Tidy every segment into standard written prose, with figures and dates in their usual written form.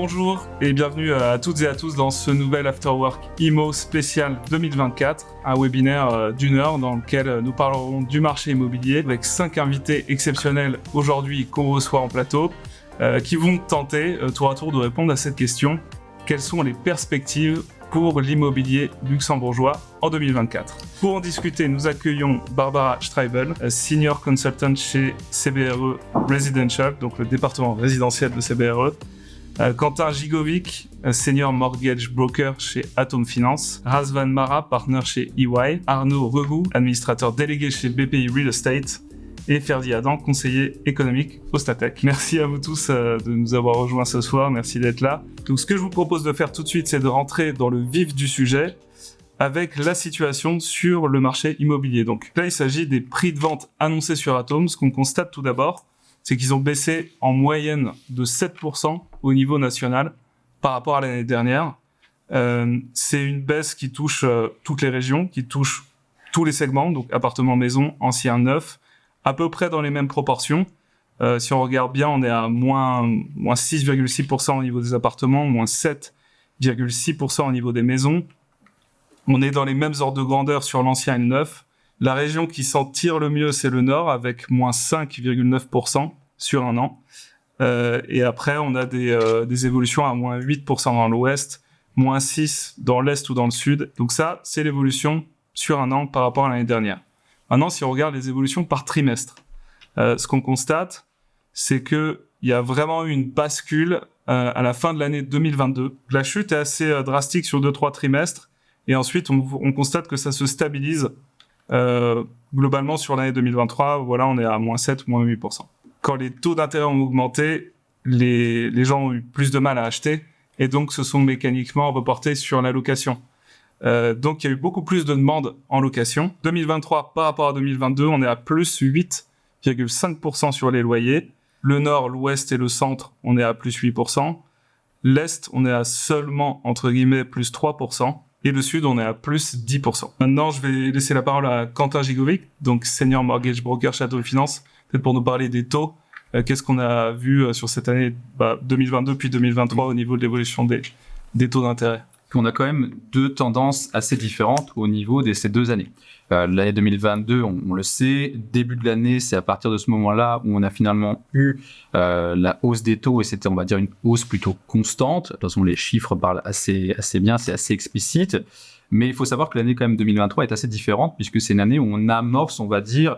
Bonjour et bienvenue à toutes et à tous dans ce nouvel Afterwork IMO spécial 2024, un webinaire d'une heure dans lequel nous parlerons du marché immobilier avec 5 invités exceptionnels aujourd'hui qu'on reçoit en plateau qui vont tenter tour à tour de répondre à cette question. Quelles sont les perspectives pour l'immobilier luxembourgeois en 2024? Pour en discuter, nous accueillons Barbara Streibel, Senior Consultant chez CBRE Residential, donc le département résidentiel de CBRE. Quentin Gigovic, Senior Mortgage Broker chez Atom Finance. Razvan Mara, Partner chez EY. Arnaud Regou, Administrateur délégué chez BPI Real Estate. Et Ferdi Adam, conseiller économique au Statec. Merci à vous tous de nous avoir rejoints ce soir, merci d'être là. Donc ce que je vous propose de faire tout de suite, c'est de rentrer dans le vif du sujet avec la situation sur le marché immobilier. Donc là, il s'agit des prix de vente annoncés sur Atom. Ce qu'on constate tout d'abord, c'est qu'ils ont baissé en moyenne de 7% au niveau national par rapport à l'année dernière. C'est une baisse qui touche toutes les régions, qui touche tous les segments, donc appartements, maisons, anciens, neufs, à peu près dans les mêmes proportions. Si on regarde bien, on est à moins 6,6% au niveau des appartements, moins 7,6% au niveau des maisons. On est dans les mêmes ordres de grandeur sur l'ancien et le neuf. La région qui s'en tire le mieux, c'est le nord, avec moins 5,9% sur un an. Et après, on a des évolutions à moins 8% dans l'ouest, moins 6% dans l'est ou dans le sud. Donc ça, c'est l'évolution sur un an par rapport à l'année dernière. Maintenant, si on regarde les évolutions par trimestre, ce qu'on constate, c'est qu'il y a vraiment eu une bascule à la fin de l'année 2022. La chute est assez drastique sur 2-3 trimestres, et ensuite on constate que ça se stabilise globalement sur l'année 2023. Voilà, on est à moins 7, moins 8%. Quand les taux d'intérêt ont augmenté, les gens ont eu plus de mal à acheter, et donc se sont mécaniquement reportés sur la location. Donc il y a eu beaucoup plus de demandes en location. 2023 par rapport à 2022, on est à plus 8,5% sur les loyers. Le nord, l'ouest et le centre, on est à plus 8%. L'est, on est à seulement, entre guillemets, plus 3%. Et le sud, on est à plus 10%. Maintenant, je vais laisser la parole à Quentin Gigovic, donc Senior Mortgage Broker chez Atom Finance, peut-être pour nous parler des taux. Qu'est-ce qu'on a vu sur cette année 2022 puis 2023 au niveau de l'évolution des taux d'intérêt? On a quand même deux tendances assez différentes au niveau de ces 2 années. L'année 2022, on le sait, début de l'année, c'est à partir de ce moment-là où on a finalement eu la hausse des taux, et c'était, on va dire, une hausse plutôt constante. De toute façon, les chiffres parlent assez bien, c'est assez explicite. Mais il faut savoir que l'année quand même 2023 est assez différente, puisque c'est une année où on amorce, on va dire,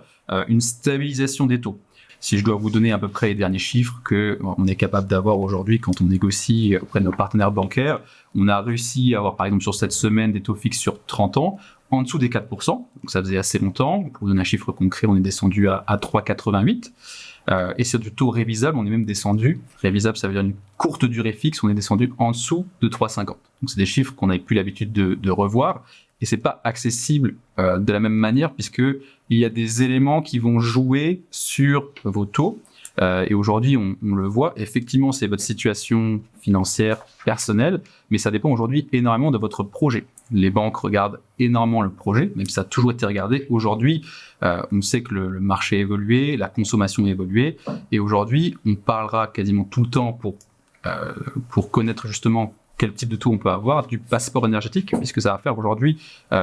une stabilisation des taux. Si je dois vous donner à peu près les derniers chiffres qu'on est capable d'avoir aujourd'hui quand on négocie auprès de nos partenaires bancaires, on a réussi à avoir par exemple sur cette semaine des taux fixes sur 30 ans en dessous des 4%, donc ça faisait assez longtemps. Pour vous donner un chiffre concret, on est descendu à 3,88. Et sur du taux révisable, on est même descendu, révisable ça veut dire une courte durée fixe, on est descendu en dessous de 3,50. Donc c'est des chiffres qu'on n'avait plus l'habitude de revoir. Et c'est pas accessible de la même manière, puisque il y a des éléments qui vont jouer sur vos taux. Et aujourd'hui, on le voit, effectivement, c'est votre situation financière personnelle, mais ça dépend aujourd'hui énormément de votre projet. Les banques regardent énormément le projet, même si ça a toujours été regardé. Aujourd'hui, on sait que le marché a évolué, la consommation a évolué, et aujourd'hui, on parlera quasiment tout le temps pour connaître justement quel type de taux on peut avoir, du passeport énergétique, puisque ça va faire aujourd'hui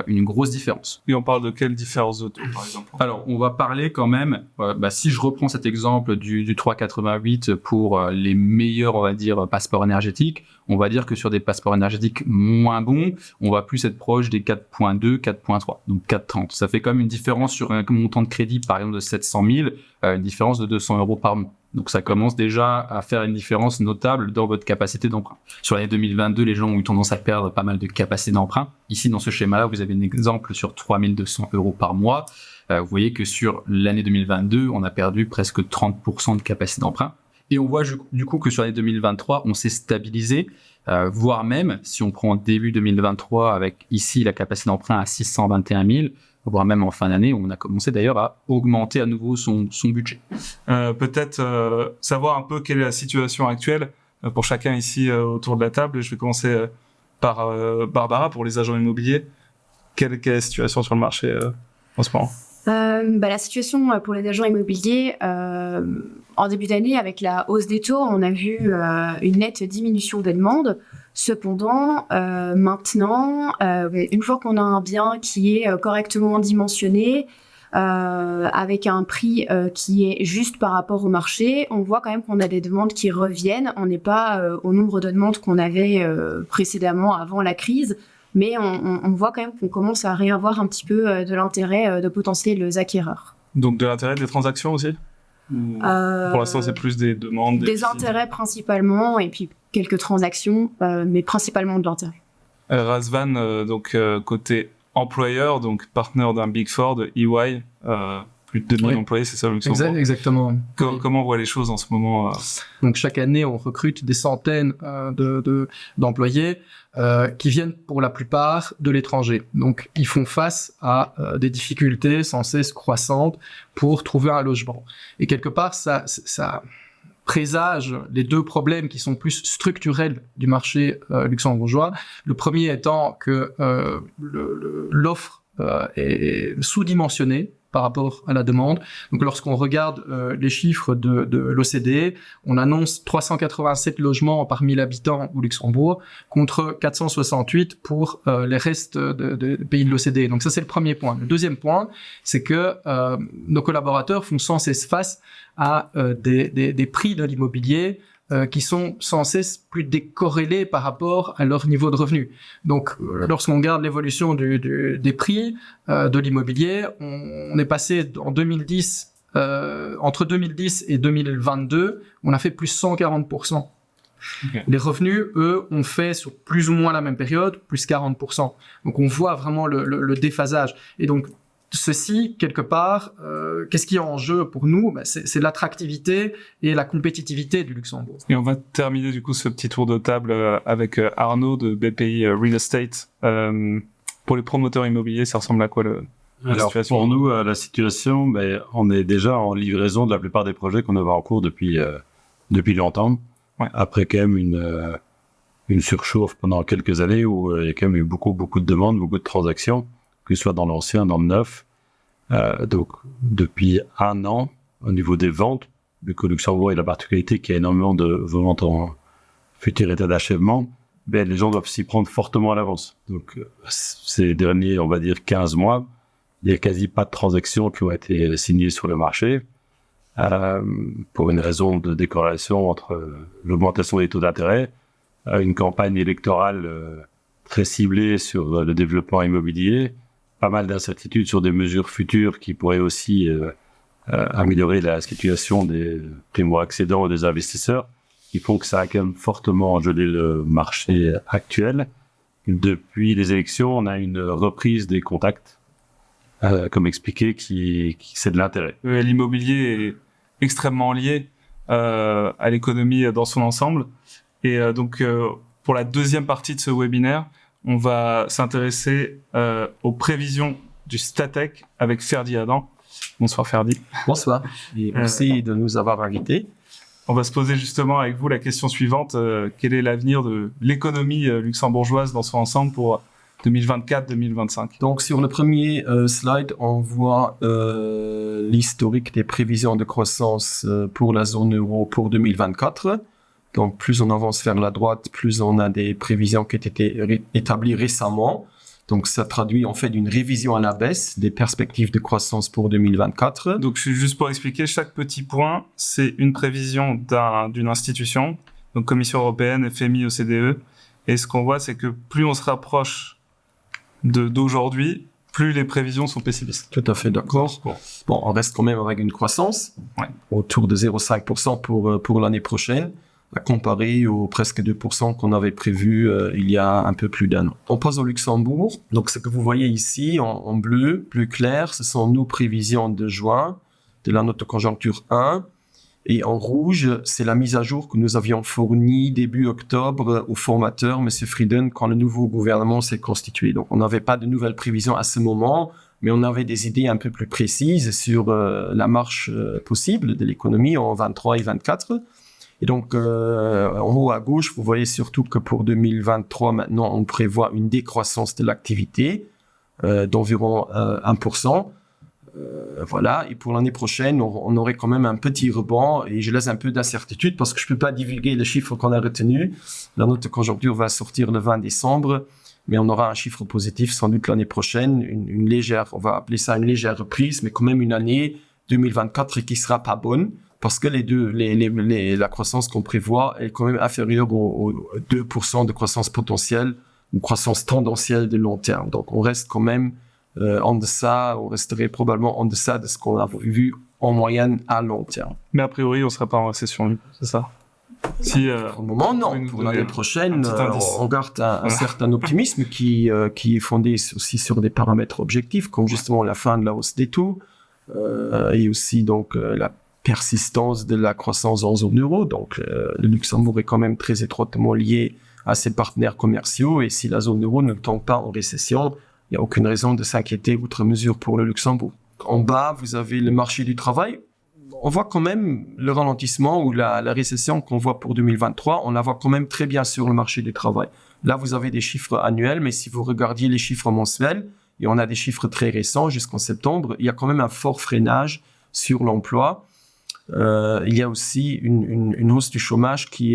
une grosse différence. Et on parle de quelle différence de taux, par exemple? Alors, on va parler quand même, si je reprends cet exemple du 3,88 pour les meilleurs, on va dire, passeports énergétiques, on va dire que sur des passeports énergétiques moins bons, on va plus être proche des 4,2, 4,3, donc 4,30. Ça fait quand même une différence sur un montant de crédit, par exemple, de 700 000, une différence de 200 € par mois. Donc ça commence déjà à faire une différence notable dans votre capacité d'emprunt. Sur l'année 2022, les gens ont eu tendance à perdre pas mal de capacité d'emprunt. Ici, dans ce schéma-là, vous avez un exemple sur 3 200 € par mois. Vous voyez que sur l'année 2022, on a perdu presque 30% de capacité d'emprunt. Et on voit du coup que sur l'année 2023, on s'est stabilisé, voire même, si on prend début 2023 avec ici la capacité d'emprunt à 621 000, voire même en fin d'année, on a commencé d'ailleurs à augmenter à nouveau son budget. Peut-être savoir un peu quelle est la situation actuelle pour chacun ici autour de la table. Je vais commencer par Barbara pour les agents immobiliers. Quelle est la situation sur le marché en ce moment? La situation pour les agents immobiliers, en début d'année, avec la hausse des taux, on a vu une nette diminution des demandes. Cependant, maintenant, une fois qu'on a un bien qui est correctement dimensionné, avec un prix qui est juste par rapport au marché, on voit quand même qu'on a des demandes qui reviennent. On n'est pas au nombre de demandes qu'on avait précédemment, avant la crise. Mais on voit quand même qu'on commence à réavoir un petit peu de l'intérêt de potentiels acquéreurs. Donc de l'intérêt des transactions aussi Pour l'instant, c'est plus des demandes. Des intérêts principalement, et puis quelques transactions, mais principalement de l'intérêt. Razvan, côté employeur, donc partenaire d'un Big Four, de EY, plus de 2000 employés, c'est ça le Luxembourg. Exactement. Comment on voit les choses en ce moment Donc chaque année, on recrute des centaines d'employés qui viennent pour la plupart de l'étranger. Donc ils font face à des difficultés sans cesse croissantes pour trouver un logement. Et quelque part, ça présage les deux problèmes qui sont plus structurels du marché luxembourgeois. Le premier étant que l'offre est sous-dimensionnée par rapport à la demande. Donc, lorsqu'on regarde les chiffres de l'OCDE, on annonce 387 logements par 1000 habitants au Luxembourg, contre 468 pour les restes des pays de l'OCDE. Donc, ça, c'est le premier point. Le deuxième point, c'est que nos collaborateurs font sans cesse face à des prix de l'immobilier qui sont sans cesse plus décorrélés par rapport à leur niveau de revenu. Donc, lorsqu'on regarde l'évolution des prix de l'immobilier, on est passé en 2010, entre 2010 et 2022, on a fait plus 140%. Okay. Les revenus, eux, ont fait sur plus ou moins la même période, plus 40%. Donc, on voit vraiment le déphasage. Et donc, ceci, quelque part, qu'est-ce qui est en jeu pour nous ? C'est l'attractivité et la compétitivité du Luxembourg. Et on va terminer du coup ce petit tour de table avec Arnaud de BPI Real Estate. Pour les promoteurs immobiliers, ça ressemble à quoi la situation ? Pour nous, la situation, on est déjà en livraison de la plupart des projets qu'on avait en cours depuis longtemps. Ouais. Après quand même une surchauffe pendant quelques années où il y a quand même eu beaucoup de demandes, beaucoup de transactions, que ce soit dans l'ancien, dans le neuf. Donc, depuis un an, au niveau des ventes, vu que Luxembourg a la particularité qu'il y a énormément de ventes en futur état d'achèvement, les gens doivent s'y prendre fortement à l'avance. Donc, ces derniers, on va dire, 15 mois, il n'y a quasi pas de transactions qui ont été signées sur le marché, pour une raison de décorrélation entre l'augmentation des taux d'intérêt, une campagne électorale très ciblée sur le développement immobilier, pas mal d'incertitudes sur des mesures futures qui pourraient aussi améliorer la situation des primo-accédants et des investisseurs, qui font que ça a quand même fortement gelé le marché actuel. Depuis les élections, on a une reprise des contacts, comme expliqué, qui c'est de l'intérêt. L'immobilier est extrêmement lié à l'économie dans son ensemble. Et donc, pour la deuxième partie de ce webinaire, on va s'intéresser aux prévisions du Statec avec Ferdi Adam. Bonsoir Ferdi. Bonsoir et merci de nous avoir invités. On va se poser justement avec vous la question suivante. Quel est l'avenir de l'économie luxembourgeoise dans son ensemble pour 2024-2025 ? Donc sur le premier slide, on voit l'historique des prévisions de croissance pour la zone euro pour 2024. Donc, plus on avance vers la droite, plus on a des prévisions qui ont été établies récemment. Donc, ça traduit en fait une révision à la baisse des perspectives de croissance pour 2024. Donc, juste pour expliquer, chaque petit point, c'est une prévision d'une institution, donc Commission européenne, FMI, OCDE. Et ce qu'on voit, c'est que plus on se rapproche d'aujourd'hui, plus les prévisions sont pessimistes. Tout à fait d'accord. Bon, on reste quand même avec une croissance autour de 0,5% pour l'année prochaine, à comparer aux presque 2% qu'on avait prévu il y a un peu plus d'un an. On passe au Luxembourg. Donc, ce que vous voyez ici en bleu, plus clair, ce sont nos prévisions de juin, de la note de conjoncture 1. Et en rouge, c'est la mise à jour que nous avions fournie début octobre au formateur, M. Frieden, quand le nouveau gouvernement s'est constitué. Donc, on n'avait pas de nouvelles prévisions à ce moment, mais on avait des idées un peu plus précises sur la marche possible de l'économie en 23 et 24. Et donc, en haut à gauche, vous voyez surtout que pour 2023, maintenant, on prévoit une décroissance de l'activité d'environ 1%. Voilà. Et pour l'année prochaine, on aurait quand même un petit rebond et je laisse un peu d'incertitude parce que je peux pas divulguer les chiffres qu'on a retenus. La note de conjoncture va sortir le 20 décembre, mais on aura un chiffre positif sans doute l'année prochaine, une légère, on va appeler ça une légère reprise, mais quand même une année 2024 qui sera pas bonne parce que la croissance qu'on prévoit est quand même inférieure aux 2% de croissance potentielle, une croissance tendancielle de long terme. Donc on reste quand même en deçà, on resterait probablement en deçà de ce qu'on a vu en moyenne à long terme. Mais a priori, on serait pas en récession, c'est ça? Si, Pour le moment, non. Pour l'année prochaine, on garde un certain optimisme qui est fondé aussi sur des paramètres objectifs, comme justement la fin de la hausse des taux, et aussi donc la persistance de la croissance en zone euro. Donc le Luxembourg est quand même très étroitement lié à ses partenaires commerciaux, et si la zone euro ne tombe pas en récession, il n'y a aucune raison de s'inquiéter outre mesure pour le Luxembourg. En bas, vous avez le marché du travail. On voit quand même le ralentissement ou la récession qu'on voit pour 2023, on la voit quand même très bien sur le marché du travail. Là, vous avez des chiffres annuels, mais si vous regardiez les chiffres mensuels, et on a des chiffres très récents jusqu'en septembre, il y a quand même un fort freinage sur l'emploi. Il y a aussi une hausse du chômage qui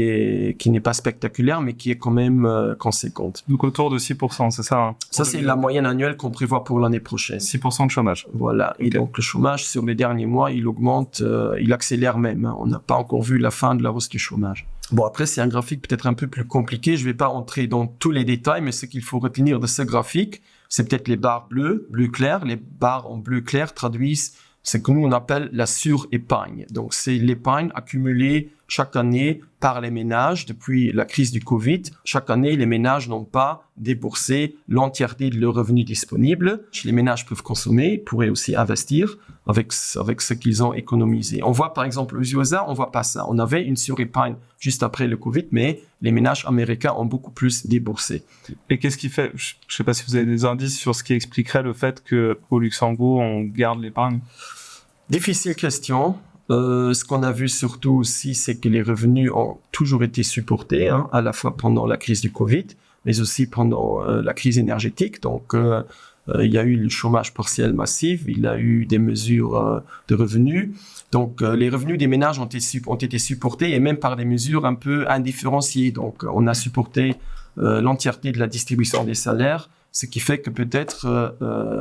n'est pas spectaculaire, mais qui est quand même conséquente. Donc autour de 6%, c'est ça? Ça, c'est la moyenne annuelle qu'on prévoit pour l'année prochaine. 6% de chômage. Voilà. Okay. Et donc, le chômage, sur les derniers mois, il augmente, il accélère même. On n'a pas encore vu la fin de la hausse du chômage. Bon, après, c'est un graphique peut-être un peu plus compliqué. Je ne vais pas entrer dans tous les détails, mais ce qu'il faut retenir de ce graphique, c'est peut-être les barres bleu clair. Les barres en bleu clair traduisent ce que nous on appelle la surépargne. Donc c'est l'épargne accumulée chaque année par les ménages depuis la crise du Covid. Chaque année, les ménages n'ont pas déboursé l'entièreté de leurs revenus disponibles. Les ménages peuvent consommer, pourraient aussi investir avec ce qu'ils ont économisé. On voit par exemple aux USA, on voit pas ça. On avait une surépargne juste après le Covid, mais les ménages américains ont beaucoup plus déboursé. Et qu'est-ce qui fait, je sais pas si vous avez des indices sur ce qui expliquerait le fait qu'au Luxembourg, on garde l'épargne? Difficile question. Ce qu'on a vu surtout aussi, c'est que les revenus ont toujours été supportés, à la fois pendant la crise du Covid, mais aussi pendant la crise énergétique. Donc, il y a eu le chômage partiel massif, il y a eu des mesures de revenus. Donc, les revenus des ménages ont été supportés et même par des mesures un peu indifférenciées. Donc, on a supporté l'entièreté de la distribution des salaires, ce qui fait que peut-être,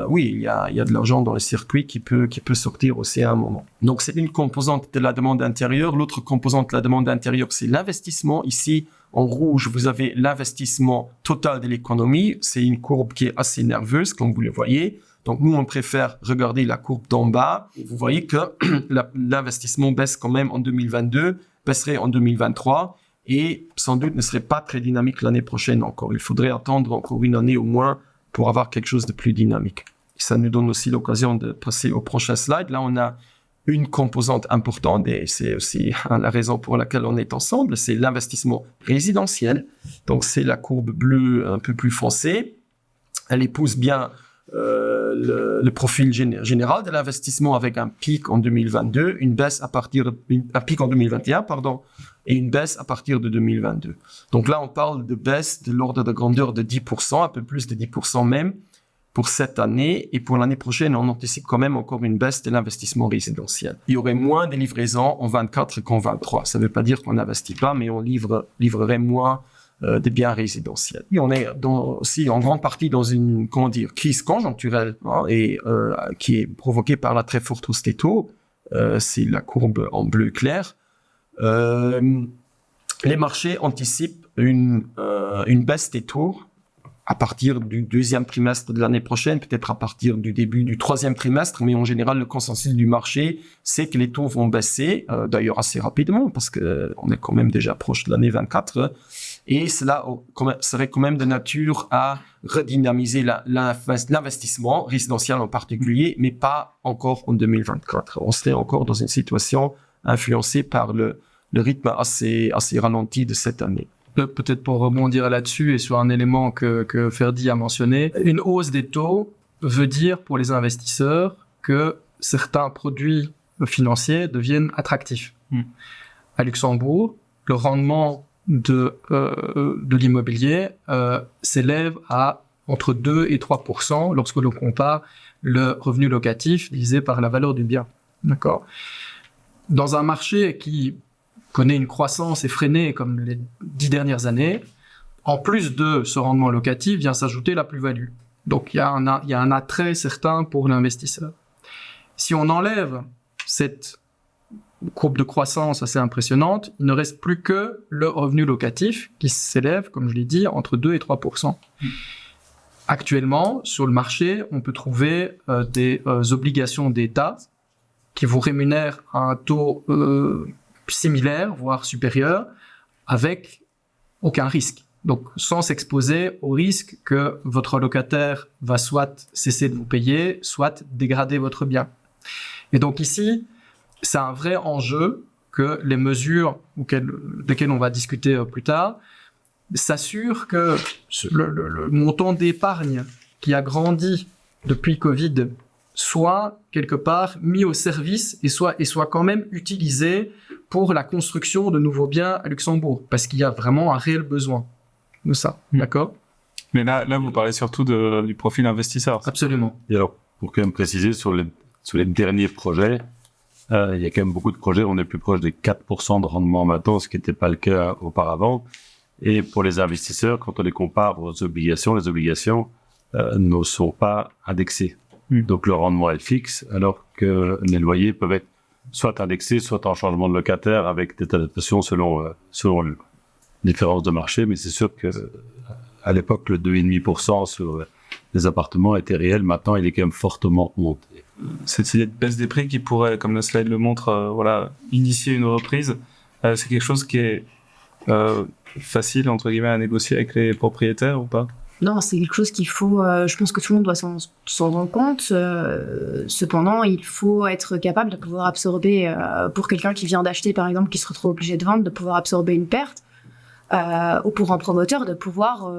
oui, il y a de l'argent dans le circuit qui peut sortir aussi à un moment. Donc, c'est une composante de la demande intérieure. L'autre composante de la demande intérieure, c'est l'investissement. Ici, en rouge, vous avez l'investissement total de l'économie. C'est une courbe qui est assez nerveuse, comme vous le voyez. Donc, nous, on préfère regarder la courbe d'en bas. Vous voyez que l'investissement baisse quand même en 2022, baisserait en 2023. Et sans doute ne serait pas très dynamique l'année prochaine encore. Il faudrait attendre encore une année au moins pour avoir quelque chose de plus dynamique. Et ça nous donne aussi l'occasion de passer au prochain slide. Là, on a une composante importante et c'est aussi la raison pour laquelle on est ensemble, c'est l'investissement résidentiel. Donc, c'est la courbe bleue un peu plus foncée. Elle épouse bien le profil général de l'investissement avec un pic en 2022, un pic en 2021, et une baisse à partir de 2022. Donc là, on parle de baisse de l'ordre de grandeur de 10%, un peu plus de 10% même, pour cette année. Et pour l'année prochaine, on anticipe quand même encore une baisse de l'investissement résidentiel. Il y aurait moins de livraisons en 24 qu'en 23. Ça ne veut pas dire qu'on n'investit pas, mais on livrerait moins de biens résidentiels. Et on est aussi en grande partie dans une crise conjoncturelle et qui est provoquée par la très forte hausse des taux. C'est la courbe en bleu clair. Les marchés anticipent une baisse des taux à partir du deuxième trimestre de l'année prochaine, peut-être à partir du début du troisième trimestre, mais en général, le consensus du marché, c'est que les taux vont baisser, d'ailleurs assez rapidement, parce que on est quand même déjà proche de l'année 24, et cela serait quand même de nature à redynamiser l'investissement résidentiel en particulier, mais pas encore en 2024. On serait encore dans une situation influencée par le rythme assez ralenti de cette année. Peut-être pour rebondir là-dessus et sur un élément que Ferdi a mentionné, une hausse des taux veut dire pour les investisseurs que certains produits financiers deviennent attractifs. À Luxembourg, le rendement de l'immobilier s'élève à entre 2 et 3% lorsque l'on compare le revenu locatif divisé par la valeur du bien. D'accord ? Dans un marché qui connaît une croissance effrénée comme les 10 dernières années, en plus de ce rendement locatif vient s'ajouter la plus-value. Donc il y a un attrait certain pour l'investisseur. Si on enlève cette courbe de croissance assez impressionnante, il ne reste plus que le revenu locatif qui s'élève, comme je l'ai dit, entre 2 et 3%. Actuellement, sur le marché, on peut trouver des obligations d'État qui vous rémunèrent à un taux similaire, voire supérieur, avec aucun risque. Donc, sans s'exposer au risque que votre locataire va soit cesser de vous payer, soit dégrader votre bien. Et donc ici, c'est un vrai enjeu que les mesures desquelles on va discuter plus tard s'assurent que le montant d'épargne qui a grandi depuis Covid soit quelque part mis au service et soit quand même utilisé pour la construction de nouveaux biens à Luxembourg, parce qu'il y a vraiment un réel besoin de ça, d'accord ? Mais là, vous parlez surtout du profil investisseur. Absolument. Et alors, pour quand même préciser, sur les derniers projets, il y a quand même beaucoup de projets, on est plus proche des 4% de rendement maintenant, ce qui n'était pas le cas auparavant. Et pour les investisseurs, quand on les compare aux obligations, les obligations ne sont pas indexées. Donc le rendement est fixe, alors que les loyers peuvent être soit indexés, soit en changement de locataire avec des adaptations selon la différence de marché. Mais c'est sûr que à l'époque, le 2,5% sur les appartements était réel. Maintenant, il est quand même fortement monté. Cette idée de baisse des prix qui pourrait, comme le slide le montre, initier une reprise, c'est quelque chose qui est facile, entre guillemets, à négocier avec les propriétaires ou pas ? Non, c'est quelque chose qu'il faut, je pense que tout le monde doit s'en rendre compte. Cependant, il faut être capable de pouvoir absorber, pour quelqu'un qui vient d'acheter, par exemple, qui se retrouve obligé de vendre, de pouvoir absorber une perte, ou pour un promoteur, de pouvoir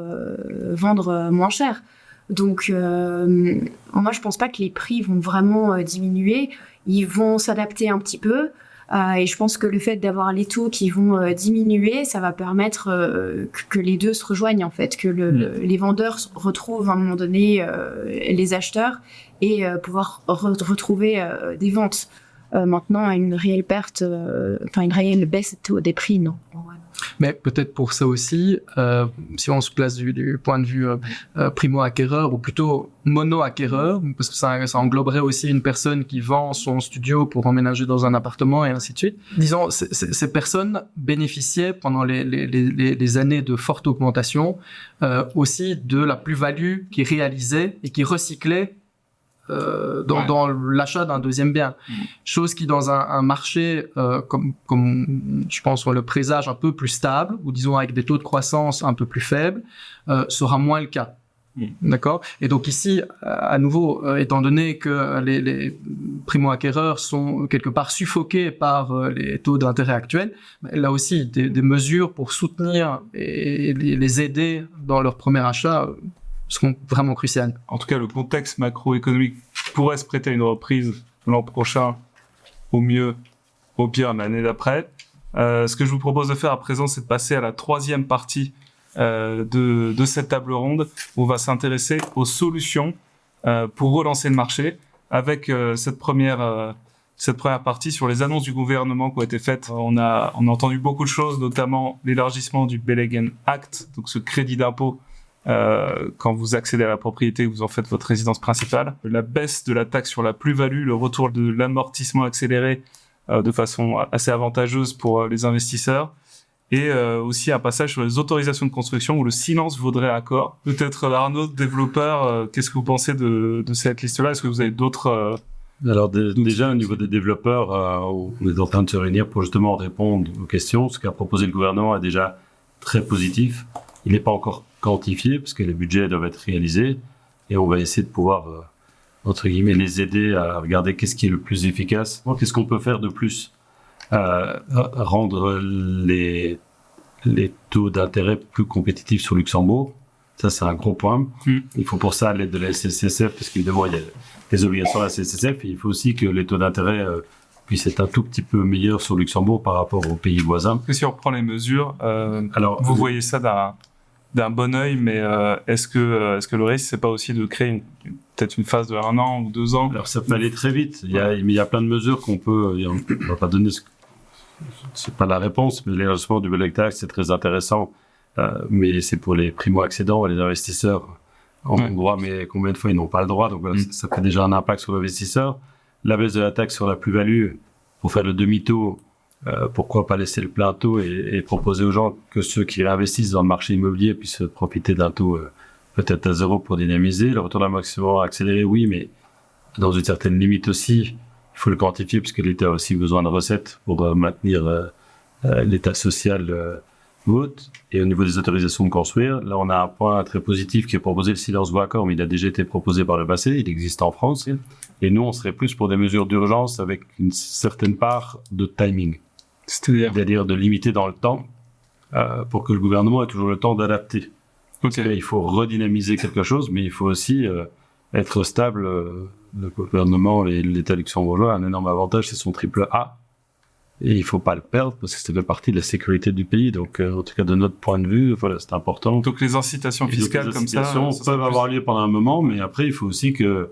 vendre moins cher. Donc, moi, je pense pas que les prix vont vraiment diminuer. Ils vont s'adapter un petit peu. Et je pense que le fait d'avoir les taux qui vont diminuer, ça va permettre que les deux se rejoignent en fait, que les vendeurs retrouvent à un moment donné les acheteurs et pouvoir retrouver des ventes. Maintenant, à une réelle perte, une réelle baisse des prix, non. Mais peut-être pour ça aussi, si on se place du point de vue primo-acquéreur ou plutôt mono-acquéreur, parce que ça engloberait aussi une personne qui vend son studio pour emménager dans un appartement et ainsi de suite. Disons, ces personnes bénéficiaient pendant les années de forte augmentation aussi de la plus-value qu'ils réalisaient et qui recyclaient dans l'achat d'un deuxième bien. Chose qui, dans un marché comme je pense on le présage un peu plus stable, ou disons avec des taux de croissance un peu plus faibles, sera moins le cas. D'accord ? Et donc ici, à nouveau, étant donné que les primo-acquéreurs sont quelque part suffoqués par les taux d'intérêt actuels, là aussi, des mesures pour soutenir et les aider dans leur premier achat seront vraiment cruciales. En tout cas, le contexte macroéconomique pourrait se prêter à une reprise l'an prochain, au mieux, au pire l'année d'après. Ce que je vous propose de faire à présent, c'est de passer à la troisième partie de cette table ronde, où on va s'intéresser aux solutions pour relancer le marché, avec cette première partie sur les annonces du gouvernement qui ont été faites. On a entendu beaucoup de choses, notamment l'élargissement du Belegen Act, donc ce crédit d'impôt quand vous accédez à la propriété, vous en faites votre résidence principale. La baisse de la taxe sur la plus-value, le retour de l'amortissement accéléré de façon assez avantageuse pour les investisseurs. Et aussi un passage sur les autorisations de construction où le silence vaudrait accord. Peut-être Arnaud, développeur, qu'est-ce que vous pensez de cette liste-là ? Est-ce que vous avez d'autres... Alors déjà au niveau des développeurs, on est en train de se réunir pour justement répondre aux questions. Ce qu'a proposé le gouvernement est déjà très positif. Il n'est pas encore quantifié parce que les budgets doivent être réalisés et on va essayer de pouvoir, entre guillemets, les aider à regarder qu'est-ce qui est le plus efficace. Qu'est-ce qu'on peut faire de plus ? Rendre les taux d'intérêt plus compétitifs sur Luxembourg. Ça, c'est un gros point. Il faut pour ça l'aide de la SCCF parce qu'évidemment, il y a des obligations de la SCCF. Et il faut aussi que les taux d'intérêt puissent être un tout petit peu meilleurs sur Luxembourg par rapport aux pays voisins. Et si on reprend les mesures, alors vous voyez ça d'un bon œil, mais est-ce que le risque, c'est pas aussi de créer peut-être une phase de 1 an ou 2 ans? Alors ça peut aller très vite. Il y a plein de mesures qu'on peut. On va pas donner. C'est pas la réponse, mais l'élargissement du Belek Tax, c'est très intéressant. Mais c'est pour les primo-accédants et les investisseurs en droit, mais combien de fois ils n'ont pas le droit. Donc voilà, ça fait déjà un impact sur l'investisseur. La baisse de la taxe sur la plus-value pour faire le demi-taux. Pourquoi pas laisser le plein taux et proposer aux gens que ceux qui investissent dans le marché immobilier puissent profiter d'un taux peut-être à 0 pour dynamiser. Le retour d'investissement accéléré, oui, mais dans une certaine limite aussi. Il faut le quantifier puisque l'État a aussi besoin de recettes pour maintenir l'État social haute. Et au niveau des autorisations de construire, là on a un point très positif qui est proposé, le silence vaut accord, mais il a déjà été proposé par le passé, il existe en France. Et nous on serait plus pour des mesures d'urgence avec une certaine part de timing. C'est-à-dire de limiter dans le temps pour que le gouvernement ait toujours le temps d'adapter. Il faut redynamiser quelque chose, mais il faut aussi être stable. Le gouvernement et l'État luxembourgeois a un énorme avantage, c'est son triple A. Et il ne faut pas le perdre parce que ça fait partie de la sécurité du pays. Donc, en tout cas, de notre point de vue, voilà, c'est important. Donc, les incitations fiscales comme ça peuvent avoir lieu pendant un moment, mais après, il faut aussi que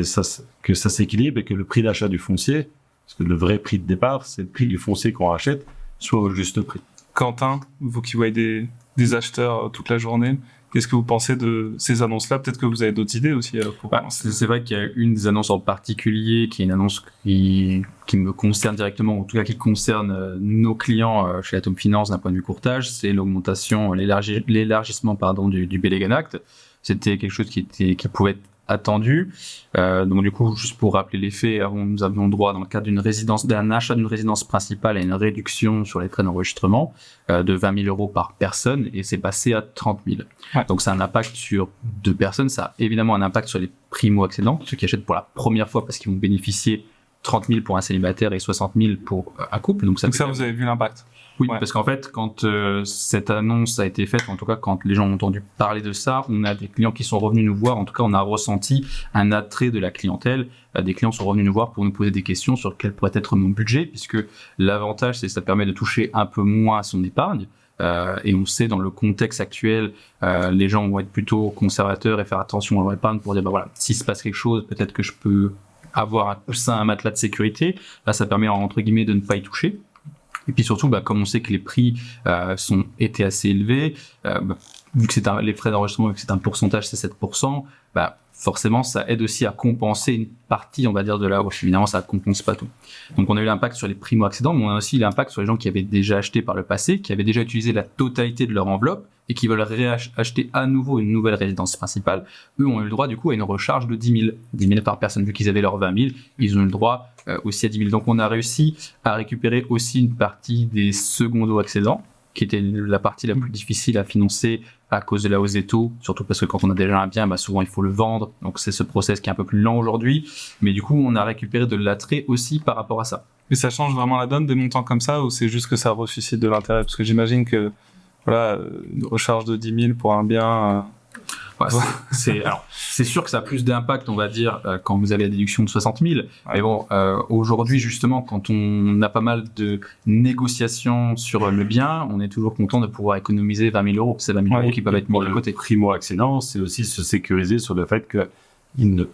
ça s'équilibre et que le prix d'achat du foncier, parce que le vrai prix de départ, c'est le prix du foncier qu'on rachète, soit au juste prix. Quentin, vous qui voyez des acheteurs toute la journée, qu'est-ce que vous pensez de ces annonces-là? Peut-être que vous avez d'autres idées aussi. C'est vrai qu'il y a une des annonces en particulier qui est une annonce qui me concerne directement, ou en tout cas qui concerne nos clients chez Atom Finance d'un point de vue courtage, c'est l'augmentation, l'élargissement du Belegen Act. C'était quelque chose qui pouvait être attendu. Donc du coup, juste pour rappeler les faits, nous avions le droit dans le cadre d'un achat d'une résidence principale à une réduction sur les frais d'enregistrement de 20 000 € par personne, et c'est passé à 30 000. Ouais. Donc c'est un impact sur 2 personnes, ça a évidemment un impact sur les primo-accédants, ceux qui achètent pour la première fois parce qu'ils vont bénéficier 30 000 pour un célibataire et 60 000 pour un couple. Donc ça, vous avez vu l'impact? Oui, parce qu'en fait, quand cette annonce a été faite, en tout cas quand les gens ont entendu parler de ça, on a des clients qui sont revenus nous voir, en tout cas on a ressenti un attrait de la clientèle. Des clients sont revenus nous voir pour nous poser des questions sur quel pourrait être mon budget, puisque l'avantage c'est que ça permet de toucher un peu moins à son épargne. Et on sait dans le contexte actuel, les gens vont être plutôt conservateurs et faire attention à leur épargne pour dire, bah voilà, s'il se passe quelque chose, peut-être que je peux avoir un coussin, un matelas de sécurité. Là, ça permet entre guillemets de ne pas y toucher. Et puis surtout, comme on sait que les prix étaient assez élevés, vu que c'est les frais d'enregistrement, vu que c'est un pourcentage, c'est 7%, forcément, ça aide aussi à compenser une partie, on va dire, de la hausse. Évidemment, ça ne compense pas tout. Donc, on a eu l'impact sur les primo-accédants, mais on a aussi l'impact sur les gens qui avaient déjà acheté par le passé, qui avaient déjà utilisé la totalité de leur enveloppe et qui veulent réacheter à nouveau une nouvelle résidence principale. Eux ont eu le droit, du coup, à une recharge de 10 000. 10 000 par personne, vu qu'ils avaient leurs 20 000, ils ont eu le droit aussi à 10 000. Donc, on a réussi à récupérer aussi une partie des secondo-accédants, qui était la partie la plus difficile à financer à cause de la hausse des taux, surtout parce que quand on a déjà un bien, souvent il faut le vendre, donc c'est ce process qui est un peu plus lent aujourd'hui, mais du coup on a récupéré de l'attrait aussi par rapport à ça. Et ça change vraiment la donne des montants comme ça, ou c'est juste que ça ressuscite de l'intérêt? Parce que j'imagine que voilà, une recharge de 10 000 pour un bien... c'est sûr que ça a plus d'impact, on va dire, quand vous avez la déduction de 60 000. Ouais. Mais bon, aujourd'hui, justement, quand on a pas mal de négociations sur le bien, on est toujours content de pouvoir économiser 20 000 €. C'est 20 000 € qui peuvent être mis de côté. Primo-accédant, c'est aussi se sécuriser sur le fait qu'il ne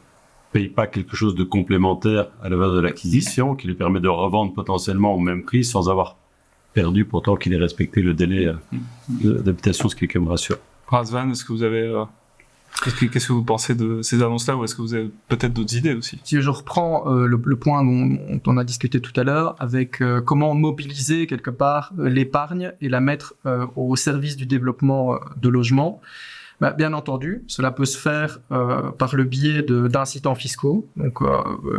paye pas quelque chose de complémentaire à la valeur de l'acquisition, qui lui permet de revendre potentiellement au même prix sans avoir perdu, pourtant qu'il ait respecté le délai d'habitation, ce qui est quand même rassurant. Razvan, est-ce que vous avez... Qu'est-ce que vous pensez de ces annonces-là, ou est-ce que vous avez peut-être d'autres idées aussi? Si je reprends le point dont on a discuté tout à l'heure, avec comment mobiliser quelque part l'épargne et la mettre au service du développement de logements, bien entendu, cela peut se faire par le biais d'incitants fiscaux, donc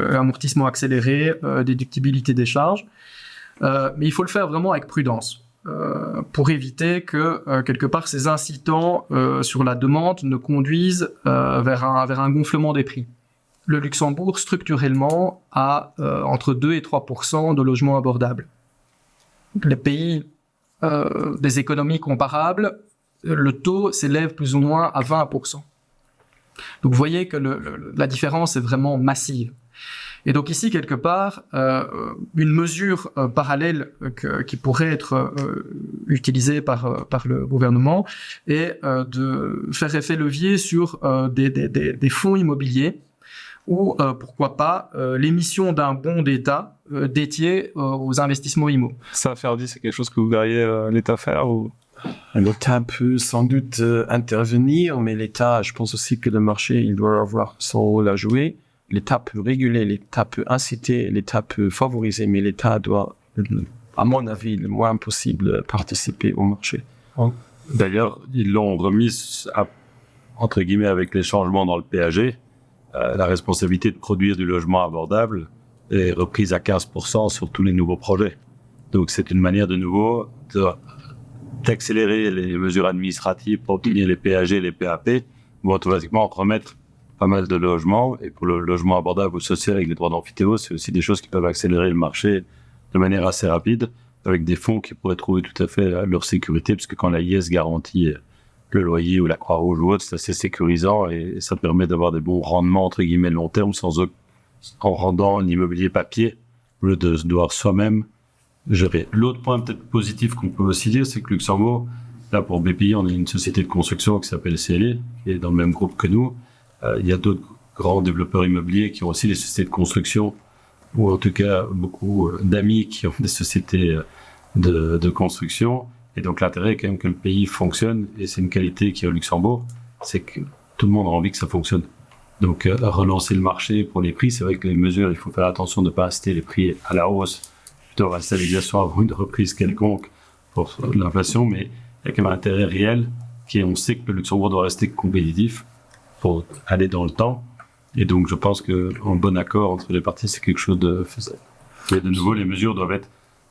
amortissement accéléré, déductibilité des charges, mais il faut le faire vraiment avec prudence. Pour éviter que quelque part ces incitants sur la demande ne conduisent vers un gonflement des prix. Le Luxembourg structurellement a entre 2 et 3% de logements abordables. Les pays des économies comparables, le taux s'élève plus ou moins à 20%. Donc vous voyez que la différence est vraiment massive. Et donc ici, quelque part, une mesure parallèle qui pourrait être utilisée par le gouvernement est de faire effet levier sur des fonds immobiliers ou pourquoi pas l'émission d'un bon d'État dédié aux investissements immo. Ça, Ferdi, c'est quelque chose que vous verriez l'État faire ou... L'État peut sans doute intervenir, mais l'État, je pense aussi que le marché, il doit avoir son rôle à jouer. L'État peut réguler, l'État peut inciter, l'État peut favoriser, mais l'État doit, à mon avis, le moins possible participer au marché. D'ailleurs, ils l'ont remis, entre guillemets, avec les changements dans le PAG. La responsabilité de produire du logement abordable est reprise à 15% sur tous les nouveaux projets. Donc, c'est une manière de nouveau d'accélérer les mesures administratives pour obtenir les PAG, les PAP, vont automatiquement remettre pas mal de logements. Et pour le logement abordable ou social avec les droits d'amphithéose, c'est aussi des choses qui peuvent accélérer le marché de manière assez rapide, avec des fonds qui pourraient trouver tout à fait leur sécurité, puisque quand la IS garantit le loyer ou la Croix-Rouge ou autre, c'est assez sécurisant et ça permet d'avoir des bons rendements, entre guillemets, long terme, en rendant l'immobilier papier, au lieu de se devoir soi-même gérer. L'autre point peut-être positif qu'on peut aussi dire, c'est que Luxembourg, là pour BPI, on a une société de construction qui s'appelle CLE, qui est dans le même groupe que nous. Il y a d'autres grands développeurs immobiliers qui ont aussi des sociétés de construction, ou en tout cas beaucoup d'amis qui ont des sociétés de construction. Et donc l'intérêt est quand même que le pays fonctionne, et c'est une qualité qui est au Luxembourg, c'est que tout le monde a envie que ça fonctionne. Donc relancer le marché pour les prix, c'est vrai que les mesures, il faut faire attention de ne pas inciter les prix à la hausse, plutôt rester à l'exercice avant une reprise quelconque pour l'inflation, mais il y a quand même un intérêt réel qui est, on sait que le Luxembourg doit rester compétitif pour aller dans le temps, et donc je pense qu'un bon accord entre les parties, c'est quelque chose de faisable. Mais de nouveau, les mesures doivent être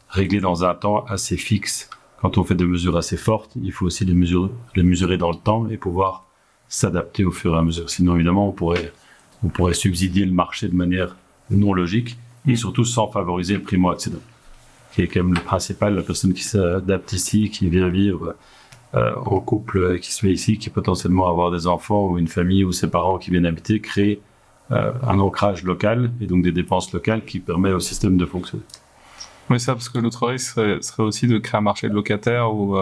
réglées dans un temps assez fixe. Quand on fait des mesures assez fortes, il faut aussi les mesurer dans le temps et pouvoir s'adapter au fur et à mesure. Sinon, évidemment, on pourrait subsidier le marché de manière non logique et surtout sans favoriser le primo-accédant, qui est quand même le principal, la personne qui s'adapte ici, qui vient vivre en couple, qui se met ici, qui potentiellement avoir des enfants ou une famille ou ses parents qui viennent habiter, créer un ancrage local et donc des dépenses locales qui permet au système de fonctionner. Oui, ça, parce que l'autre risque serait aussi de créer un marché de locataires où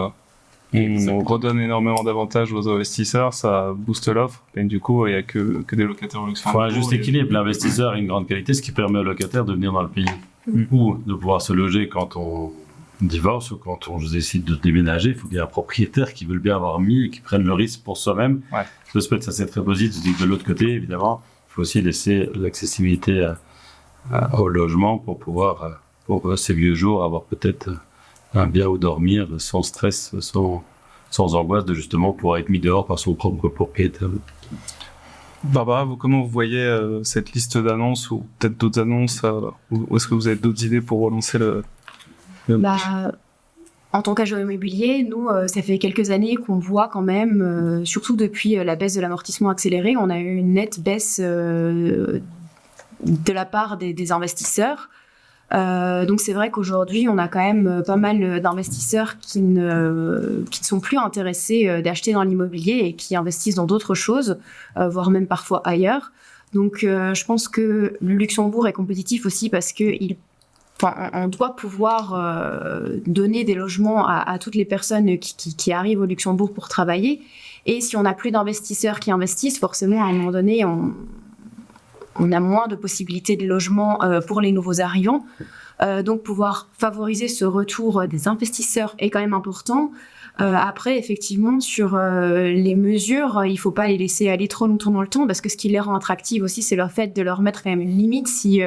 on redonne énormément d'avantages aux investisseurs, ça booste l'offre, et du coup, il n'y a que des locataires au Il Luxembourg. faut un juste équilibre. L'investisseur a une grande qualité, ce qui permet aux locataires de venir dans le pays ou de pouvoir se loger quand on divorce ou quand on décide de déménager. Il faut qu'il y ait un propriétaire qui veut le bien avoir mis et qui prenne le risque pour soi-même. Ouais. Je souhaite ça, c'est très positif. De l'autre côté, évidemment, il faut aussi laisser l'accessibilité au logement pour pouvoir, pour ces vieux jours, avoir peut-être un bien où dormir sans stress, sans angoisse de justement pouvoir être mis dehors par son propre propriétaire. Barbara, comment vous voyez cette liste d'annonces ou peut-être d'autres annonces ou est-ce que vous avez d'autres idées pour relancer le En tant qu'agent immobilier, nous, ça fait quelques années qu'on voit quand même, surtout depuis la baisse de l'amortissement accéléré, on a eu une nette baisse de la part des investisseurs. Donc c'est vrai qu'aujourd'hui, on a quand même pas mal d'investisseurs qui ne sont plus intéressés d'acheter dans l'immobilier et qui investissent dans d'autres choses, voire même parfois ailleurs. Donc je pense que le Luxembourg est compétitif aussi parce on doit pouvoir donner des logements à toutes les personnes qui arrivent au Luxembourg pour travailler. Et si on n'a plus d'investisseurs qui investissent, forcément, à un moment donné, on a moins de possibilités de logement pour les nouveaux arrivants. Donc, pouvoir favoriser ce retour des investisseurs est quand même important. Après, effectivement, sur les mesures, il ne faut pas les laisser aller trop longtemps dans le temps parce que ce qui les rend attractives aussi, c'est le fait de leur mettre quand même une limite. Si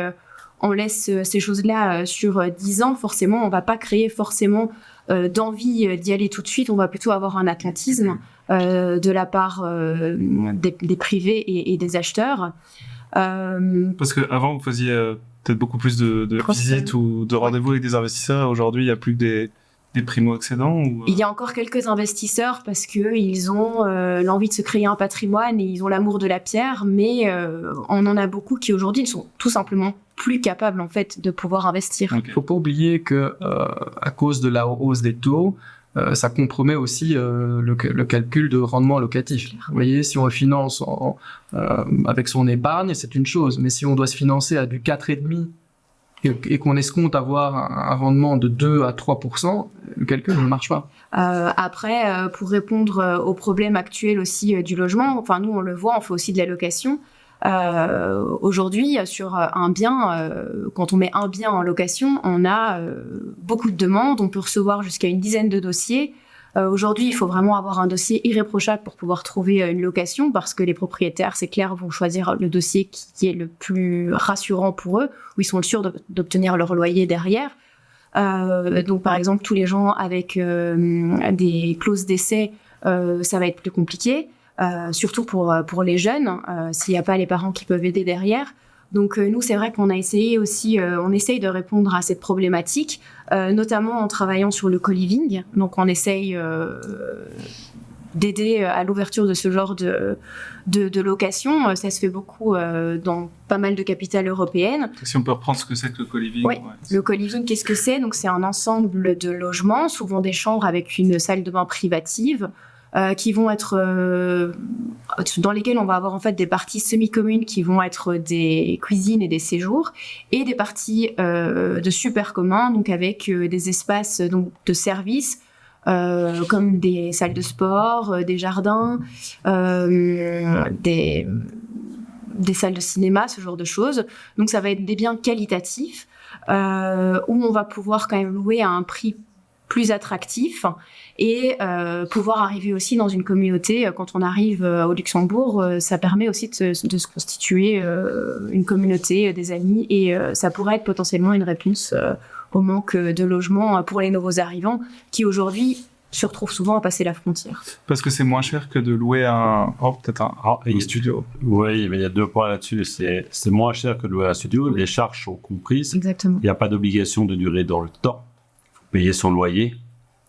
on laisse ces choses-là sur 10 ans, forcément, on ne va pas créer forcément d'envie d'y aller tout de suite. On va plutôt avoir un attentisme de la part des privés et des acheteurs. Parce qu'avant, vous faisiez peut-être beaucoup plus de visites ou de rendez-vous avec des investisseurs. Aujourd'hui, il n'y a plus que des primo-accédants Il y a encore quelques investisseurs parce qu'ils ont l'envie de se créer un patrimoine et ils ont l'amour de la pierre, mais on en a beaucoup qui aujourd'hui ne sont tout simplement plus capables en fait de pouvoir investir. Il ne faut pas oublier que à cause de la hausse des taux, ça compromet aussi le calcul de rendement locatif. Vous voyez, si on le finance avec son épargne, c'est une chose, mais si on doit se financer à du 4,5 et qu'on escompte avoir un rendement de 2 à 3%, le calcul ne marche pas. Après, pour répondre aux problèmes actuels aussi du logement, enfin nous on le voit, on fait aussi de la location. Aujourd'hui, sur un bien, quand on met un bien en location, on a beaucoup de demandes, on peut recevoir jusqu'à une dizaine de dossiers. Aujourd'hui, il faut vraiment avoir un dossier irréprochable pour pouvoir trouver une location, parce que les propriétaires, c'est clair, vont choisir le dossier qui est le plus rassurant pour eux, où ils sont sûrs d'obtenir leur loyer derrière. Donc, par exemple, tous les gens avec des clauses d'essai, ça va être plus compliqué. Surtout pour les jeunes, s'il n'y a pas les parents qui peuvent aider derrière. Donc nous, c'est vrai qu'on a essayé aussi, on essaye de répondre à cette problématique, notamment en travaillant sur le co-living. Donc on essaye d'aider à l'ouverture de ce genre de location. Ça se fait beaucoup dans pas mal de capitales européennes. Si on peut reprendre ce que c'est que le co-living. Oui, le co-living, qu'est-ce que c'est? Donc c'est un ensemble de logements, souvent des chambres avec une salle de bain privative, qui vont être dans lesquelles on va avoir en fait des parties semi-communes qui vont être des cuisines et des séjours, et des parties de super communs, donc avec des espaces donc de service comme des salles de sport, des jardins, des salles de cinéma, ce genre de choses. Donc ça va être des biens qualitatifs où on va pouvoir quand même louer à un prix plus attractif et pouvoir arriver aussi dans une communauté. Quand on arrive au Luxembourg, ça permet aussi de se constituer une communauté, des amis, et ça pourrait être potentiellement une réponse au manque de logement pour les nouveaux arrivants qui aujourd'hui se retrouvent souvent à passer la frontière. Parce que c'est moins cher que de louer un studio. Oui, mais il y a 2 points là-dessus. C'est moins cher que de louer un studio. Les charges sont comprises. Exactement. Il n'y a pas d'obligation de durer dans le temps. Payer son loyer.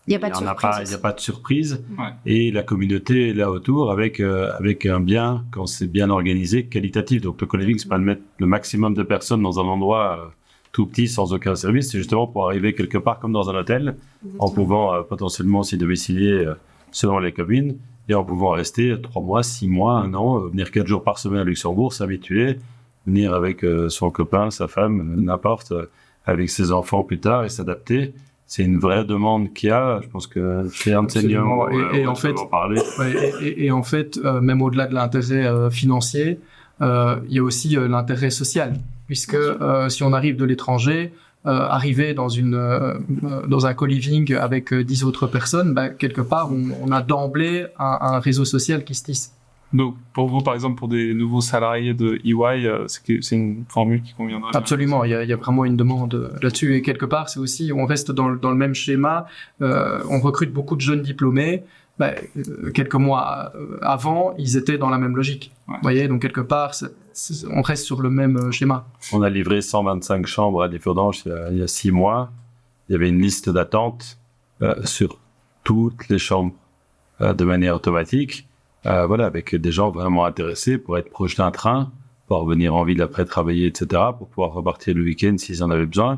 Il n'y a pas de surprise. Il n'y a pas de surprise. Ouais. Et la communauté est là autour avec un bien, quand c'est bien organisé, qualitatif. Donc le co-living, c'est pas de mettre le maximum de personnes dans un endroit tout petit sans aucun service. C'est justement pour arriver quelque part comme dans un hôtel, en pouvant potentiellement s'y domicilier selon les communes et en pouvant rester 3 mois, 6 mois, 1 an, venir 4 jours par semaine à Luxembourg, s'habituer, venir avec son copain, sa femme, n'importe, avec ses enfants plus tard et s'adapter. C'est une vraie demande qu'il y a. Je pense que chez un senior, et en fait, et en fait, même au-delà de l'intérêt financier, il y a aussi l'intérêt social, puisque si on arrive de l'étranger, arriver dans un co-living avec 10 autres personnes, quelque part, on a d'emblée un réseau social qui se tisse. Donc, pour vous, par exemple, pour des nouveaux salariés de EY, c'est une formule qui conviendrait? Absolument, il y a vraiment une demande là-dessus. Et quelque part, c'est aussi, on reste dans le même schéma. On recrute beaucoup de jeunes diplômés. Quelques mois avant, ils étaient dans la même logique. Ouais. Vous voyez, donc quelque part, on reste sur le même schéma. On a livré 125 chambres à Differdange il y a 6 mois. Il y avait une liste d'attente sur toutes les chambres de manière automatique. Avec des gens vraiment intéressés pour être proches d'un train, pour revenir en ville après travailler, etc., pour pouvoir repartir le week-end s'ils en avaient besoin,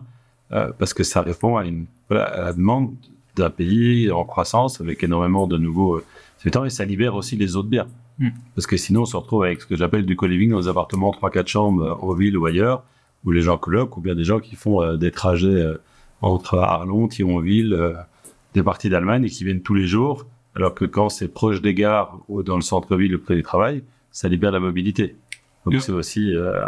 parce que ça répond à la demande d'un pays en croissance avec énormément de nouveaux habitants, et ça libère aussi les autres biens. Parce que sinon, on se retrouve avec ce que j'appelle du co-living dans des appartements 3-4 chambres en ville ou ailleurs, où les gens coloquent, ou bien des gens qui font des trajets entre Arlon, Thionville, des parties d'Allemagne, et qui viennent tous les jours. Alors que quand c'est proche des gares ou dans le centre-ville près du travail, ça libère la mobilité. Donc c'est aussi une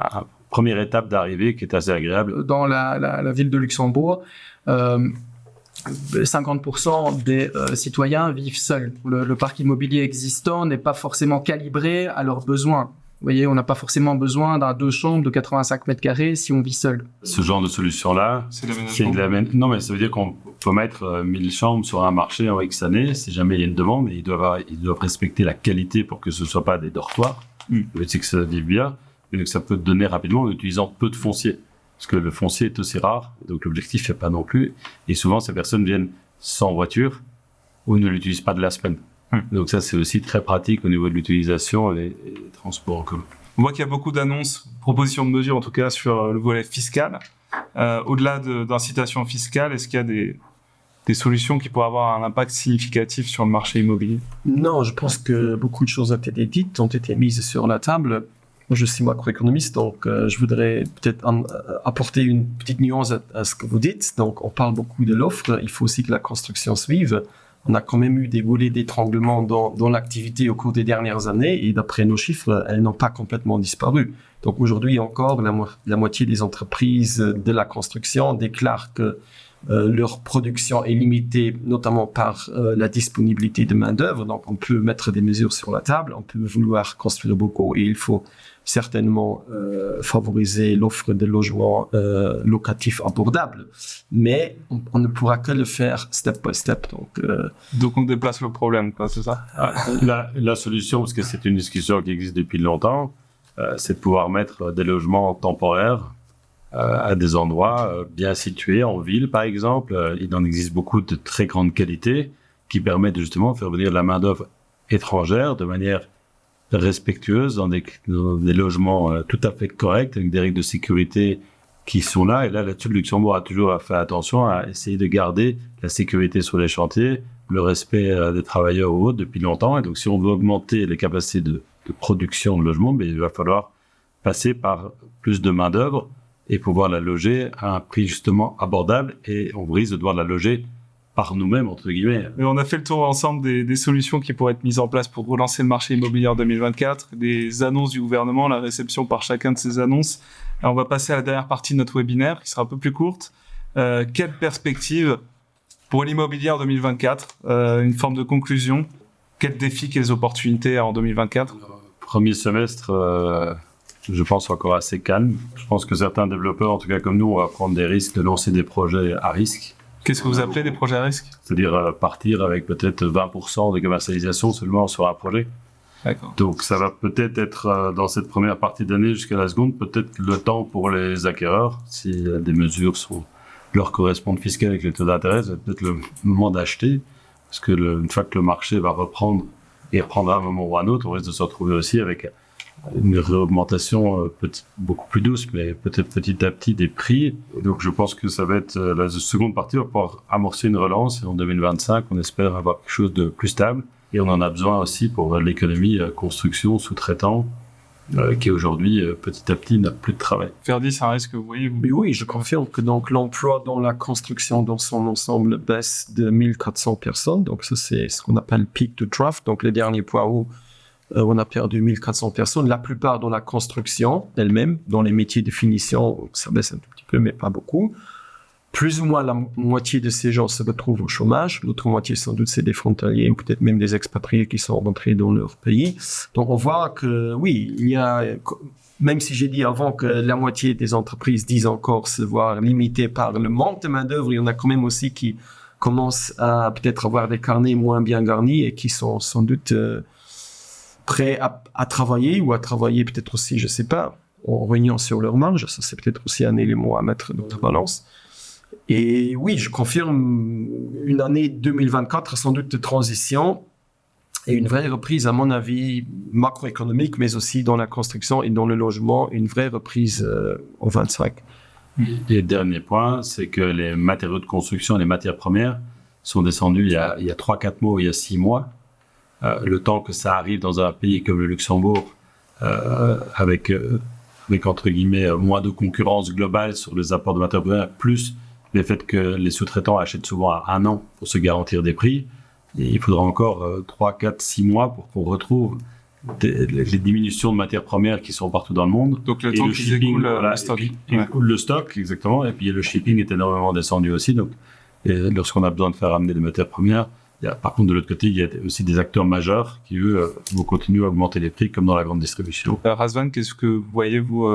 première étape d'arrivée qui est assez agréable. Dans la ville de Luxembourg, 50% des citoyens vivent seuls. Le parc immobilier existant n'est pas forcément calibré à leurs besoins. Vous voyez, on n'a pas forcément besoin d'un 2 chambres de 85 mètres carrés si on vit seul. Ce genre de solution-là, c'est non, mais ça veut dire qu'on peut mettre 1000 chambres sur un marché en X années, si jamais il y a une demande, et ils doivent respecter la qualité pour que ce ne soit pas des dortoirs. C'est que ça vive bien, et donc ça peut te donner rapidement en utilisant peu de foncier. Parce que le foncier est aussi rare, donc l'objectif n'est pas non plus. Et souvent, ces personnes viennent sans voiture ou ne l'utilisent pas de la semaine. Donc ça, c'est aussi très pratique au niveau de l'utilisation et des transports en commun. On voit qu'il y a beaucoup d'annonces, propositions de mesures en tout cas sur le volet fiscal. Au-delà d'incitations fiscales, est-ce qu'il y a des solutions qui pourraient avoir un impact significatif sur le marché immobilier? Non, je pense que beaucoup de choses ont été dites, ont été mises sur la table. Moi, je suis macroéconomiste, donc je voudrais peut-être apporter une petite nuance à ce que vous dites. Donc, on parle beaucoup de l'offre. Il faut aussi que la construction suive. On a quand même eu des goulets d'étranglement dans l'activité au cours des dernières années, et d'après nos chiffres, elles n'ont pas complètement disparu. Donc aujourd'hui encore, la moitié des entreprises de la construction déclarent que leur production est limitée, notamment par la disponibilité de main-d'œuvre. Donc on peut mettre des mesures sur la table, on peut vouloir construire beaucoup, et il faut certainement favoriser l'offre de logements locatifs abordables. Mais on ne pourra que le faire step by step. Donc on déplace le problème, quoi, c'est ça? La solution, parce que c'est une discussion qui existe depuis longtemps, c'est de pouvoir mettre des logements temporaires à des endroits bien situés, en ville par exemple. Il en existe beaucoup de très grande qualité qui permettent justement de faire venir de la main-d'œuvre étrangère de manière respectueuse dans des logements tout à fait corrects, avec des règles de sécurité qui sont là. Et là-dessus, le Luxembourg a toujours fait attention à essayer de garder la sécurité sur les chantiers, le respect des travailleurs ou autres depuis longtemps. Et donc, si on veut augmenter les capacités de production de logements, il va falloir passer par plus de main-d'œuvre et pouvoir la loger à un prix justement abordable. Et on risque de devoir la loger par nous-mêmes, entre guillemets. Mais on a fait le tour ensemble des solutions qui pourraient être mises en place pour relancer le marché immobilier en 2024, des annonces du gouvernement, la réception par chacun de ces annonces. Alors on va passer à la dernière partie de notre webinaire, qui sera un peu plus courte. Quelle perspective pour l'immobilier en 2024? Une forme de conclusion. Quels défis, quelles opportunités en 2024? Premier semestre, je pense encore assez calme. Je pense que certains développeurs, en tout cas comme nous, on va prendre des risques de lancer des projets à risque. Qu'est-ce que vous appelez des projets à risque? C'est-à-dire partir avec peut-être 20% de commercialisation seulement sur un projet. D'accord. Donc ça va peut-être être dans cette première partie d'année jusqu'à la seconde, peut-être le temps pour les acquéreurs, si des mesures leur correspondent fiscales avec les taux d'intérêt, c'est peut-être le moment d'acheter, parce que une fois que le marché va reprendre et reprendra un moment ou un autre, on risque de se retrouver aussi avec une réaugmentation beaucoup plus douce, mais peut-être petit à petit des prix. Et donc je pense que ça va être la seconde partie, on va pouvoir amorcer une relance, et en 2025, on espère avoir quelque chose de plus stable. Et on en a besoin aussi pour l'économie construction, sous-traitant, qui aujourd'hui, petit à petit, n'a plus de travail. Ferdi, c'est un risque que vous voyez? Mais oui, je confirme que donc l'emploi dans la construction dans son ensemble baisse de 1400 personnes. Donc ça, c'est ce qu'on appelle peak to trough. Donc les derniers points où on a perdu 1400 personnes. La plupart dans la construction elle-même, dans les métiers de finition, ça baisse un tout petit peu, mais pas beaucoup. Plus ou moins la moitié de ces gens se retrouvent au chômage. L'autre moitié, sans doute, c'est des frontaliers ou peut-être même des expatriés qui sont rentrés dans leur pays. Donc, on voit que, oui, il y a, même si j'ai dit avant que la moitié des entreprises disent encore se voir limitées par le manque de main-d'œuvre, il y en a quand même aussi qui commencent à peut-être avoir des carnets moins bien garnis et qui sont sans doute prêts à travailler ou à travailler peut-être aussi, je sais pas, en réunion sur leur marge. Ça, c'est peut-être aussi un élément à mettre dans la balance. Et oui, je confirme une année 2024 sans doute de transition et une vraie reprise, à mon avis, macroéconomique, mais aussi dans la construction et dans le logement, une vraie reprise en 25. Et le dernier point, c'est que les matériaux de construction, les matières premières, sont descendus il y a 3-4 mois ou il y a 6 mois. Le temps que ça arrive dans un pays comme le Luxembourg, avec entre guillemets moins de concurrence globale sur les apports de matières premières, plus le fait que les sous-traitants achètent souvent à 1 an pour se garantir des prix, et il faudra encore 3, 4, 6 mois pour qu'on retrouve les diminutions de matières premières qui sont partout dans le monde. Donc le temps qu'ils écoulent le stock. Le stock, exactement, et puis le shipping est énormément descendu aussi. Donc, lorsqu'on a besoin de faire amener des matières premières, par contre, de l'autre côté, il y a aussi des acteurs majeurs qui, eux, vont continuer à augmenter les prix, comme dans la grande distribution. Razvan, qu'est-ce que vous voyez, vous,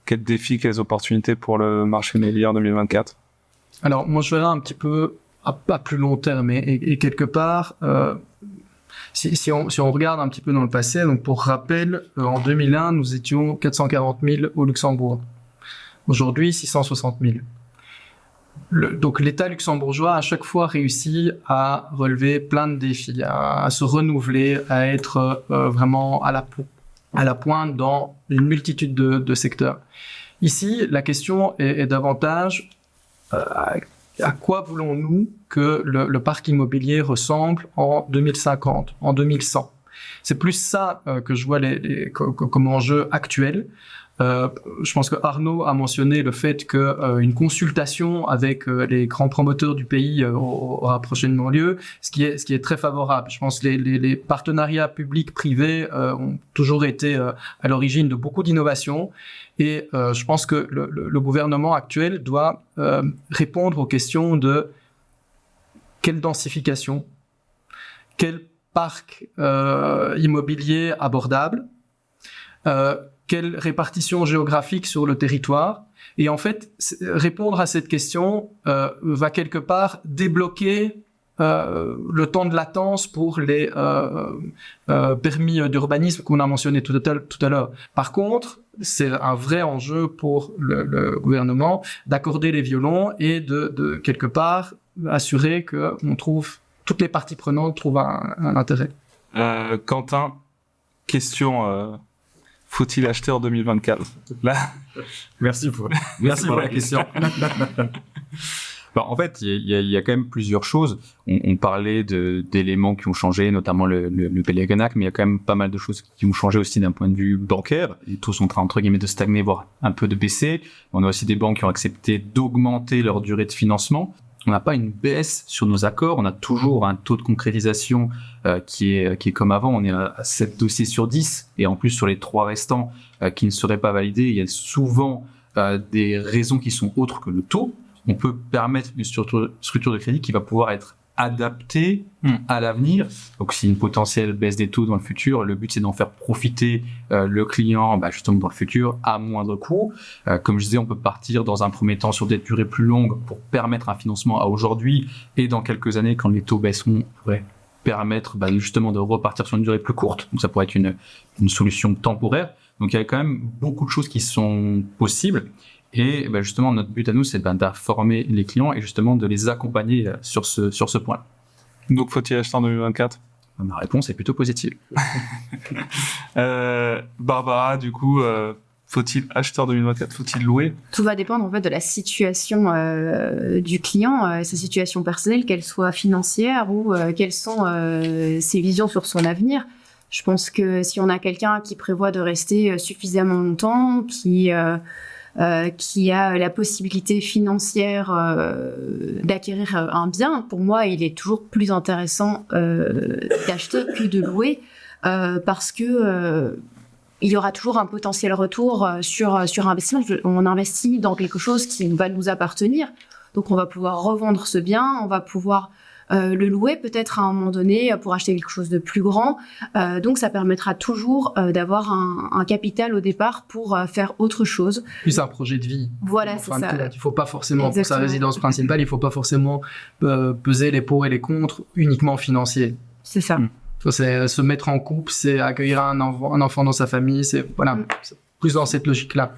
quels défis, quelles opportunités pour le marché immobilier en 2024? Alors, moi, je verrais un petit peu à plus long terme et quelque part, si on regarde un petit peu dans le passé, donc pour rappel, en 2001, nous étions 440 000 au Luxembourg. Aujourd'hui, 660 000. Donc l'État luxembourgeois a à chaque fois réussi à relever plein de défis, à se renouveler, à être vraiment à la pointe dans une multitude de secteurs. Ici, la question est davantage à quoi voulons-nous que le parc immobilier ressemble en 2050, en 2100. C'est plus ça que je vois comme enjeu actuel. Je pense que Arnaud a mentionné le fait que une consultation avec les grands promoteurs du pays aura prochainement lieu, ce qui est très favorable. Je pense que les partenariats publics-privés ont toujours été à l'origine de beaucoup d'innovations, et je pense que le gouvernement actuel doit répondre aux questions de quelle densification, quel parc immobilier abordable, quelle répartition géographique sur le territoire. Et en fait, répondre à cette question va quelque part débloquer le temps de latence pour les permis d'urbanisme qu'on a mentionné tout à l'heure. Par contre, c'est un vrai enjeu pour le gouvernement d'accorder les violons et de quelque part assurer que toutes les parties prenantes trouvent un intérêt. Quentin, question... faut-il acheter en 2024 ? Là, Merci pour la question. En fait, il y a quand même plusieurs choses. On parlait d'éléments qui ont changé, notamment le Pélégrinac, mais il y a quand même pas mal de choses qui ont changé aussi d'un point de vue bancaire. Les taux sont en train, entre guillemets, de stagner, voire un peu de baisser. On a aussi des banques qui ont accepté d'augmenter leur durée de financement. On n'a pas une baisse sur nos accords, on a toujours un taux de concrétisation qui est comme avant, on est à 7 dossiers sur 10, et en plus sur les 3 restants qui ne seraient pas validés, il y a souvent des raisons qui sont autres que le taux. On peut permettre une structure de crédit qui va pouvoir être adaptée à l'avenir. Donc si une potentielle baisse des taux dans le futur, le but c'est d'en faire profiter le client justement dans le futur à moindre coût. Comme je disais, on peut partir dans un premier temps sur des durées plus longues pour permettre un financement à aujourd'hui, et dans quelques années quand les taux baisseront, on pourrait permettre justement de repartir sur une durée plus courte. Donc ça pourrait être une solution temporaire. Donc il y a quand même beaucoup de choses qui sont possibles. Et justement, notre but à nous, c'est d'informer les clients et justement de les accompagner sur ce point. Donc, faut-il acheter en 2024 ? Ma réponse est plutôt positive. Barbara, du coup, faut-il acheter en 2024 ? Faut-il louer ? Tout va dépendre en fait de la situation du client, sa situation personnelle, qu'elle soit financière ou quelles sont ses visions sur son avenir. Je pense que si on a quelqu'un qui prévoit de rester suffisamment longtemps, qui a la possibilité financière d'acquérir un bien, pour moi, il est toujours plus intéressant d'acheter que de louer parce que il y aura toujours un potentiel retour sur investissement. On investit dans quelque chose qui va nous appartenir, donc on va pouvoir revendre ce bien, on va pouvoir le louer peut-être à un moment donné pour acheter quelque chose de plus grand. Donc ça permettra toujours d'avoir un capital au départ pour faire autre chose. Plus un projet de vie. Voilà, c'est ça. Il ne faut pas forcément, Exactement. pour sa résidence principale, il ne faut pas forcément peser les pour et les contre uniquement financiers. C'est ça. C'est se mettre en couple, c'est accueillir un enfant dans sa famille, c'est plus dans cette logique-là.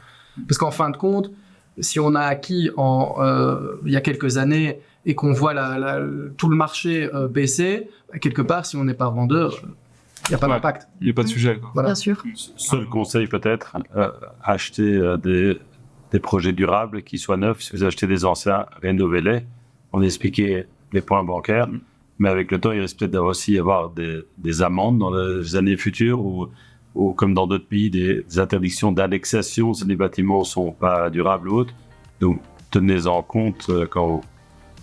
Parce qu'en fin de compte, si on a acquis il y a quelques années et qu'on voit tout le marché baisser, quelque part, si on n'est pas vendeur, il n'y a pas d'impact. Il n'y a pas de sujet, quoi. Voilà. Bien sûr. Seul conseil peut-être, acheter des projets durables qui soient neufs. Si vous achetez des anciens, rénovez-les. On a expliqué les points bancaires, mais avec le temps, il risque peut-être aussi avoir des amendes dans les années futures ou comme dans d'autres pays, des interdictions d'annexation si les bâtiments ne sont pas durables ou autres. Donc, tenez-en compte quand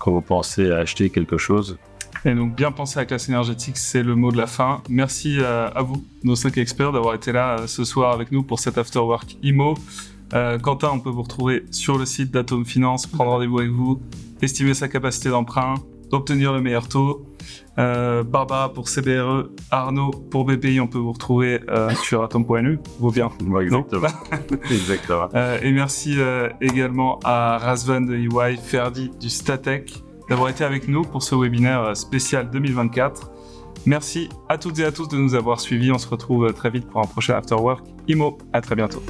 vous pensez à acheter quelque chose. Et donc, bien penser à la classe énergétique, c'est le mot de la fin. Merci à vous, nos 5 experts, d'avoir été là ce soir avec nous pour cet After Work IMO. Quentin, on peut vous retrouver sur le site d'Atome Finance, prendre rendez-vous avec vous, estimer sa capacité d'emprunt, d'obtenir le meilleur taux. Barbara pour CBRE, Arnaud pour BPI, on peut vous retrouver sur atom.nu. Vaut bien. Ouais, exactement. Exactement. Et merci également à Razvan de EY, Ferdi du Statec d'avoir été avec nous pour ce webinaire spécial 2024. Merci à toutes et à tous de nous avoir suivis. On se retrouve très vite pour un prochain After Work IMO. À très bientôt.